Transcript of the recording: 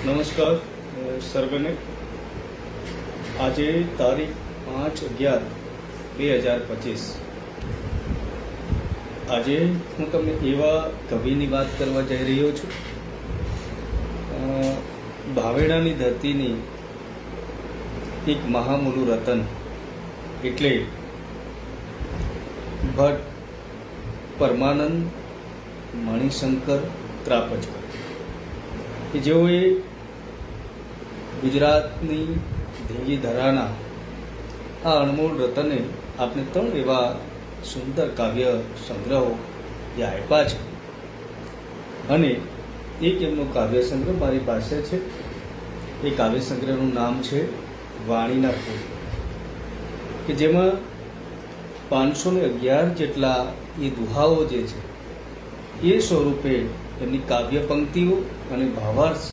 નમસ્કાર સર્વેને. આજે તારીખ 5/11/2025. આજે હું તમને એવા કવિની વાત કરવા જઈ રહ્યો છું. ભાવેણાની ધરતીની એક મહામૂલું રતન એટલે ભટ્ટ પરમાનંદ મણિશંકર ત્રાપજકર, કે જેઓએ ગુજરાતની ધીંગી ધરાના આ અણમોલ રતને આપણે 3 એવા સુંદર કાવ્ય સંગ્રહો જે આપ્યા છે, અને એક એમનો કાવ્ય સંગ્રહ મારી પાસે છે. એ કાવ્ય સંગ્રહનું નામ છે વાણીના ફૂલ, કે જેમાં 511 જેટલા એ દુહાઓ જે છે એ સ્વરૂપે એમની કાવ્ય પંક્તિઓ અને ભાવાર્થ